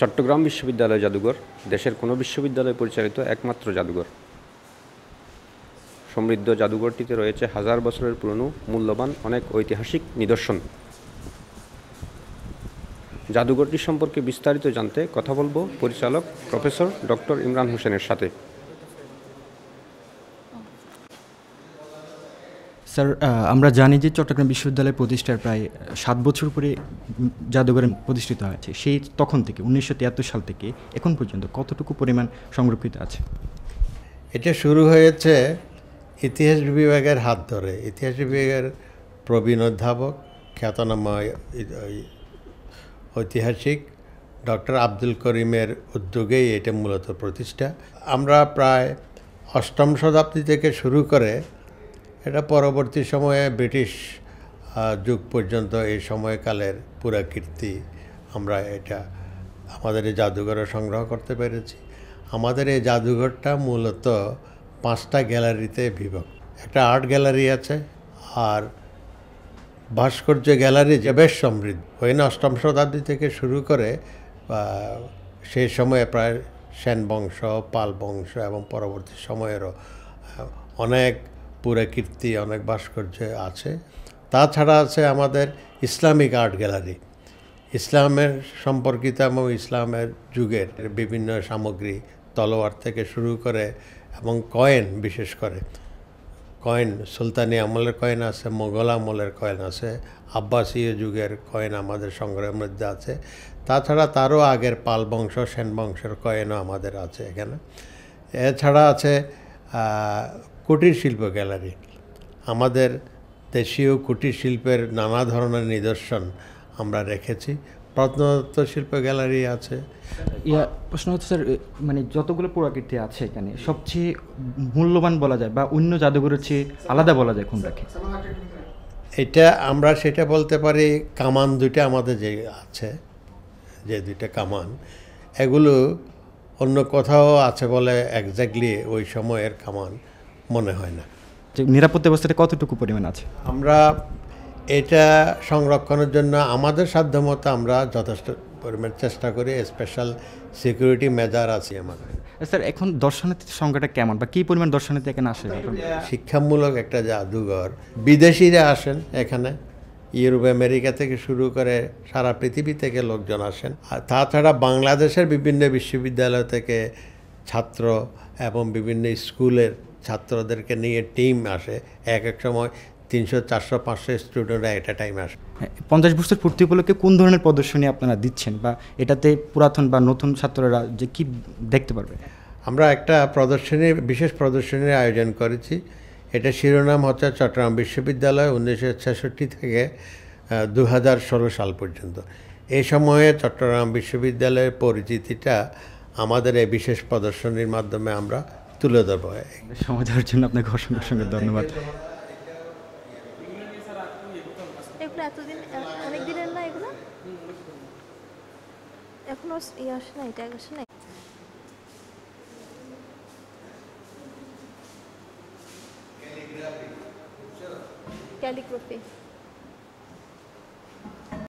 চট্টগ্রাম বিশ্ববিদ্যালয় জাদুঘর দেশের কোনো বিশ্ববিদ্যালয় পরিচালিত একমাত্র জাদুঘর। সমৃদ্ধ জাদুঘরটিতে রয়েছে হাজার বছরের পুরনো মূল্যবান অনেক ঐতিহাসিক নিদর্শন। জাদুঘরটি সম্পর্কে বিস্তারিত জানতে কথা বলবো পরিচালক প্রফেসর ডক্টর ইমরান হোসেনের সাথে। স্যার, আমরা জানি যে চট্টগ্রাম বিশ্ববিদ্যালয় প্রতিষ্ঠার প্রায় 7 বছর পরে জাদুঘর প্রতিষ্ঠিত হয়েছে। সেই তখন থেকে 1973 সাল থেকে এখন পর্যন্ত কতটুকু পরিমাণ সংরক্ষিত আছে? এটা শুরু হয়েছে ইতিহাস বিভাগের হাত ধরে। ইতিহাস বিভাগের প্রবীণ অধ্যাপক খ্যাতনামা ঐতিহাসিক ডক্টর আব্দুল করিমের উদ্যোগেই এটা মূলত প্রতিষ্ঠা। আমরা প্রায় 8ম শতাব্দী থেকে শুরু করে এটা পরবর্তী সময়ে ব্রিটিশ যুগ পর্যন্ত এই সময়কালের পুরাকীর্তি আমরা এটা আমাদের এই জাদুঘরে সংগ্রহ করতে পেরেছি। আমাদের এই জাদুঘরটা মূলত 5টা গ্যালারিতে বিভক্ত। একটা আর্ট গ্যালারি আছে, আর ভাস্কর্য গ্যালারি যে বেশ সমৃদ্ধ। ওই 8ম শতাব্দী থেকে শুরু করে সেই সময়ে প্রায় সেন বংশ, পাল বংশ এবং পরবর্তী সময়েরও অনেক পুরাকীর্তি, অনেক ভাস্কর্য আছে। তাছাড়া আছে আমাদের ইসলামিক আর্ট গ্যালারি, ইসলামের সম্পর্কিত এবং ইসলামের যুগের বিভিন্ন সামগ্রী, তলোয়ার থেকে শুরু করে এবং কয়েন, বিশেষ করে কয়েন, সুলতানি আমলের কয়েন আছে, মোগল আমলের কয়েন আছে, আব্বাসীয় যুগের কয়েন আমাদের সংগ্রহের মধ্যে আছে। তাছাড়া তারও আগের পাল বংশ, সেন বংশের কয়েনও আমাদের আছে এখানে। এছাড়া আছে কুটির শিল্প গ্যালারি। আমাদের দেশীয় কুটির শিল্পের নানা ধরনের নিদর্শন আমরা রেখেছি। প্রত্নতত্ত্ব শিল্প গ্যালারি আছে। প্রশ্ন হচ্ছে স্যার, মানে যতগুলো পুরাকীর্তি আছে এখানে সবচেয়ে মূল্যবান বলা যায় বা অন্য জাদুঘরের চেয়ে আলাদা বলা যায় কোনটাকে? এটা আমরা সেটা বলতে পারি, কামান দুইটা আমাদের যে আছে, যে দুইটা কামান, এগুলো অন্য কোথাও আছে বলে এক্স্যাক্টলি ওই সময়ের কামান মনে হয় না। নিরাপত্তা ব্যবস্থাটা কতটুকু পরিমাণ আছে? আমরা এটা সংরক্ষণের জন্য আমাদের সাধ্যমতো আমরা যথেষ্ট পরিমাণ চেষ্টা করি। স্পেশাল সিকিউরিটি মেজার আছে আমাদের। স্যার, এখন দর্শনার্থীর সংখ্যাটা কেমন বা কী পরিমাণ দর্শনার্থী এখানে আসে? শিক্ষামূলক একটা জাদুঘর, বিদেশিরা আসেন এখানে, ইউরোপ আমেরিকা থেকে শুরু করে সারা পৃথিবী থেকে লোকজন আসেন। আর তাছাড়া বাংলাদেশের বিভিন্ন বিশ্ববিদ্যালয় থেকে ছাত্র এবং বিভিন্ন স্কুলের ছাত্রদেরকে নিয়ে টিম আসে। এক এক সময় 300, 400, 500 স্টুডেন্টরা একটা টাইম আসে। 50 বছর পূর্তি উপলক্ষে কোন ধরনের প্রদর্শনী আপনারা দিচ্ছেন বা এটাতে পুরাতন বা নতুন ছাত্ররা যে কি দেখতে পারবে? আমরা একটা বিশেষ প্রদর্শনীর আয়োজন করেছি। এটা শিরোনাম হচ্ছে চট্টগ্রাম বিশ্ববিদ্যালয় 1966 থেকে 2016 সাল পর্যন্ত। এই সময়ে চট্টগ্রাম বিশ্ববিদ্যালয়ের পরিচিতিটা আমাদের এই বিশেষ প্রদর্শনীর মাধ্যমে আমরা তুলে ধরব। সময় দেওয়ার জন্য আপনাকে অসংখ্য ধন্যবাদ। এগুলো এতদিন, অনেক দিনের না এগুলো, এখনো আসে না, এটা আসে না। ক্যালিগ্রাফি